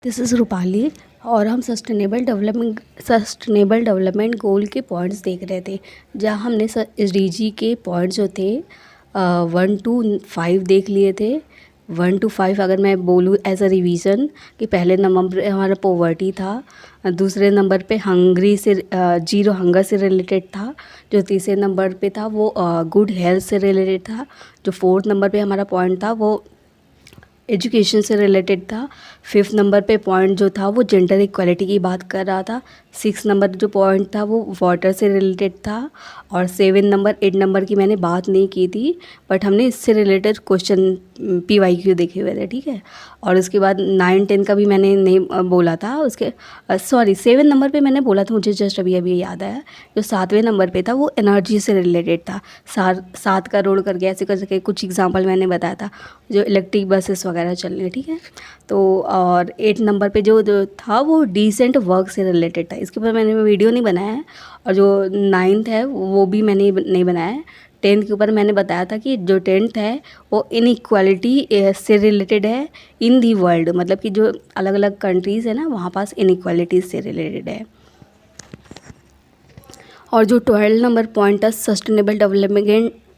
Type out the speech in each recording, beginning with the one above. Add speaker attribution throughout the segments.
Speaker 1: This is Rupali और हम sustainable development goal के पॉइंट्स देख रहे थे, जहाँ हमने SDG के पॉइंट्स जो थे 1 to 5 देख लिए थे। 1 to 5 अगर मैं बोलूँ एज अ रिवीजन कि पहले नंबर पे हमारा पॉवर्टी था, दूसरे नंबर पे जीरो हंगर से रिलेटेड था, जो तीसरे नंबर पे था वो गुड हेल्थ से रिलेटेड था, जो फोर्थ नंबर पे हमारा पॉइंट था वो एजुकेशन से रिलेटेड था, फिफ्थ नंबर पे पॉइंट जो था वो जेंडर इक्वालिटी की बात कर रहा था, सिक्स नंबर जो पॉइंट था वो वाटर से रिलेटेड था, और 8 नंबर की मैंने बात नहीं की थी, बट हमने इससे रिलेटेड क्वेश्चन PYQ देखे हुए थे, ठीक है। और उसके बाद 9 10 का भी मैंने नहीं बोला था, उसके 7 नंबर पे मैंने बोला था, मुझे जस्ट अभी अभी याद आया। जो 7वें नंबर पे था वो एनर्जी से रिलेटेड था, 7 करोड़ करके ऐसे करके कुछ एग्जांपल मैंने बताया था, जो इलेक्ट्रिक बसेस वगैरह चल रही है, ठीक है। तो और 8 नंबर पे जो था वो डिसेंट वर्क से रिलेटेड था, इसके ऊपर मैंने वीडियो नहीं बनाया है। और जो 9th है वो भी मैंने नहीं बनाया है। 10th के ऊपर मैंने बताया था कि जो 10th है वो इनइक्वालिटी से रिलेटेड है इन दी वर्ल्ड, मतलब कि जो अलग अलग कंट्रीज़ है ना वहाँ पास इनइक्वालिटीज़ से रिलेटेड है। और जो 12 नंबर पॉइंट था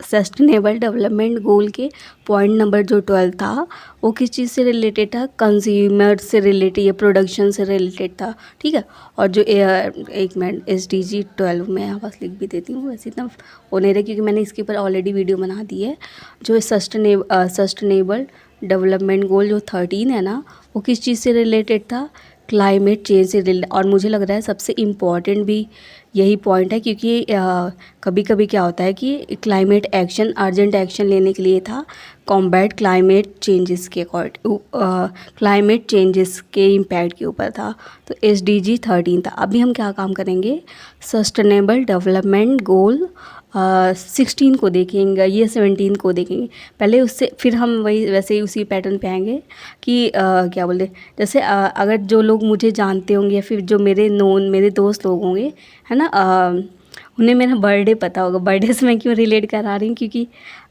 Speaker 1: सस्टेनेबल डेवलपमेंट गोल के पॉइंट नंबर जो 12 था वो किस चीज़ से रिलेटेड था, कंज्यूमर से रिलेटेड या प्रोडक्शन से रिलेटेड था, ठीक है। और जो एक मिनट SDG 12 में यहाँ पास लिख भी देती हूँ, वैसे इतना वो नहीं रहा क्योंकि मैंने इसके ऊपर ऑलरेडी वीडियो बना दी है। जो सस्टेनेबल डेवलपमेंट गोल जो 13 है ना वो किस चीज़ से रिलेटेड था, क्लाइमेट चेंज से रिलेटेड। और मुझे लग रहा है सबसे इम्पॉर्टेंट भी यही पॉइंट है, क्योंकि कभी कभी क्या होता है कि क्लाइमेट एक्शन अर्जेंट एक्शन लेने के लिए था, कॉम्बैट क्लाइमेट चेंजेस के इम्पैक्ट के ऊपर था। तो SDG 13 था। अभी हम क्या काम करेंगे, सस्टेनेबल डेवलपमेंट गोल 16 को देखेंगे, ये 17 को देखेंगे पहले, उससे फिर हम वैसे ही उसी पैटर्न पे आएंगे कि क्या बोलते, जैसे अगर जो लोग मुझे जानते होंगे या फिर जो मेरे दोस्त लोग होंगे, है ना, उन्हें मेरा बर्थडे पता होगा। बर्थडे से मैं क्यों रिलेट करा रही हूँ, क्योंकि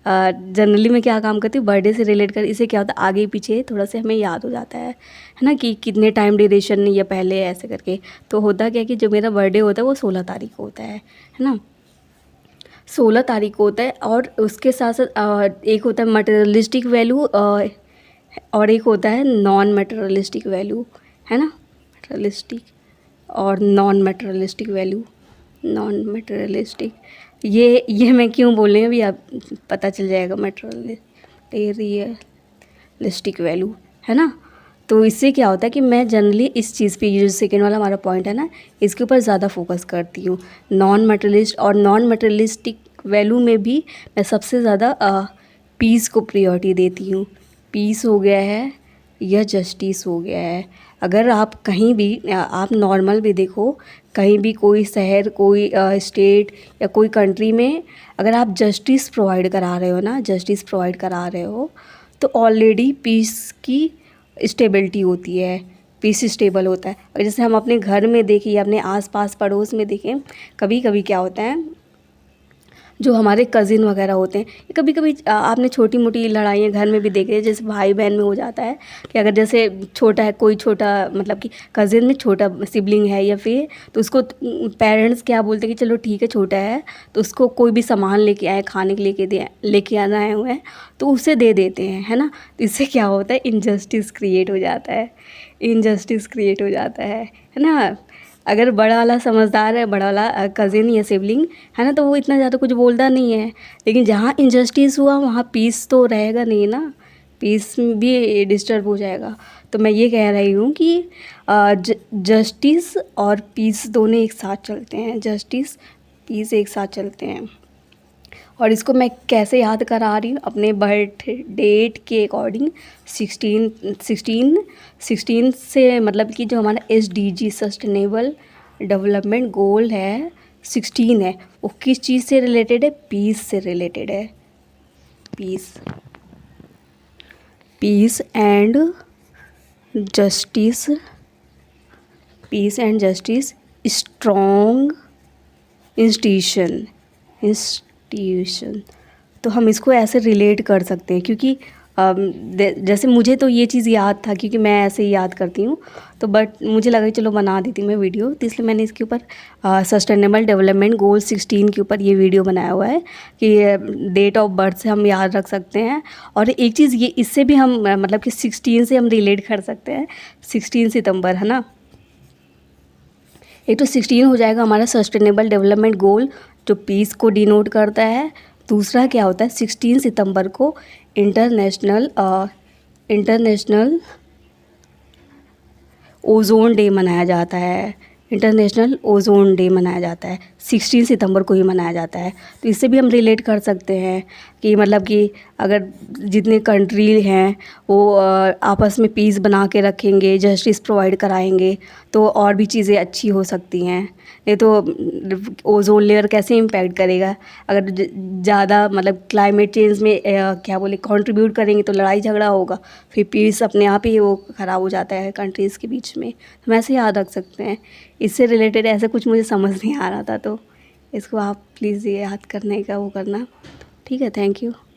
Speaker 1: जनरली मैं क्या काम करती हूँ, बर्थडे से रिलेट कर, इससे क्या होता है आगे पीछे थोड़ा सा हमें याद हो जाता है ना, कि कितने टाइम ड्यूरेशन या पहले ऐसे करके। तो होता क्या है कि जो मेरा बर्थडे होता है वो 16 तारीख को होता है ना, 16 तारीख को होता है। और उसके साथ साथ एक होता है मटेरियलिस्टिक वैल्यू और एक होता है नॉन मटेरियलिस्टिक वैल्यू, है ना, मटेरियलिस्टिक और non materialistic value. Non materialistic ये मैं क्यों बोल रही हूँ अभी आप पता चल जाएगा, मटेरियलिस्टिक वैल्यू, है ना। तो इससे क्या होता है कि मैं जनरली इस चीज़ पे, ये जो सेकेंड वाला हमारा पॉइंट है ना, इसके ऊपर ज़्यादा फोकस करती हूँ। नॉन मटेरियलिस्टिक वैल्यू में भी मैं सबसे ज़्यादा पीस को प्रायोरिटी देती हूँ। पीस हो गया है या जस्टिस हो गया है। अगर आप कहीं भी आप नॉर्मल भी देखो, कहीं भी कोई शहर, कोई स्टेट या कोई कंट्री में अगर आप जस्टिस प्रोवाइड करा रहे हो तो ऑलरेडी पीस की स्टेबिलिटी होती है, पीस स्टेबल होता है। और जैसे हम अपने घर में देखें या अपने आसपास पड़ोस में देखें, कभी कभी क्या होता है, जो हमारे कज़िन वगैरह होते हैं, कभी कभी आपने छोटी मोटी लड़ाइयाँ घर में भी देख रही है, जैसे भाई बहन में हो जाता है कि अगर जैसे छोटा है, कोई छोटा मतलब कि कज़िन में छोटा सिबलिंग है या फिर, तो उसको पेरेंट्स क्या बोलते हैं कि चलो ठीक है छोटा है, तो उसको कोई भी सामान लेके आए, खाने के लेके आना आए हुए हैं तो उसे दे देते हैं, है ना। तो इससे क्या होता है, इनजस्टिस क्रिएट हो जाता है ना। अगर बड़ा वाला समझदार है, बड़ा वाला कज़िन या सिबलिंग है ना, तो वो इतना ज़्यादा कुछ बोलता नहीं है। लेकिन जहाँ इनजस्टिस हुआ वहाँ पीस तो रहेगा नहीं ना, पीस भी डिस्टर्ब हो जाएगा। तो मैं ये कह रही हूँ कि जस्टिस और पीस दोनों एक साथ चलते हैं, जस्टिस पीस एक साथ चलते हैं। और इसको मैं कैसे याद करा रही हूँ, अपने बर्थ डेट के अकॉर्डिंग 16 से, मतलब कि जो हमारा SDG सस्टेनेबल डेवलपमेंट गोल है 16 है, वो किस चीज़ से रिलेटेड है, पीस से रिलेटेड है। Peace and justice strong institution. तो हम इसको ऐसे रिलेट कर सकते हैं, क्योंकि जैसे मुझे तो ये चीज़ याद था क्योंकि मैं ऐसे ही याद करती हूँ, तो बट मुझे लगा कि चलो बना देती मैं वीडियो, तो इसलिए मैंने इसके ऊपर सस्टेनेबल डेवलपमेंट गोल 16 के ऊपर ये वीडियो बनाया हुआ है कि डेट ऑफ बर्थ से हम याद रख सकते हैं। और एक चीज़ ये इससे भी हम मतलब कि 16 से हम रिलेट कर सकते हैं, 16 सितंबर है ना। एक तो 16 हो जाएगा हमारा सस्टेनेबल डेवलपमेंट गोल जो पीस को डिनोट करता है। दूसरा क्या होता है, 16 सितंबर को इंटरनेशनल ओज़ोन डे मनाया जाता है। इंटरनेशनल ओज़ोन डे मनाया जाता है, 16 सितंबर को ही मनाया जाता है। तो इससे भी हम रिलेट कर सकते हैं कि मतलब कि अगर जितने कंट्री हैं वो आपस में पीस बना के रखेंगे, जस्टिस प्रोवाइड कराएंगे, तो और भी चीज़ें अच्छी हो सकती हैं। नहीं तो ओज़ोन लेयर कैसे इम्पैक्ट करेगा अगर ज़्यादा मतलब क्लाइमेट चेंज में क्या बोले कंट्रीब्यूट करेंगे तो लड़ाई झगड़ा होगा, फिर पीस अपने आप ही वो ख़राब हो जाता है कंट्रीज़ के बीच में। तो हम ऐसे याद रख सकते हैं। इससे रिलेटेड ऐसा कुछ मुझे समझ नहीं आ रहा था, तो इसको आप प्लीज़ ये याद करने का वो करना। ठीक है, थैंक यू।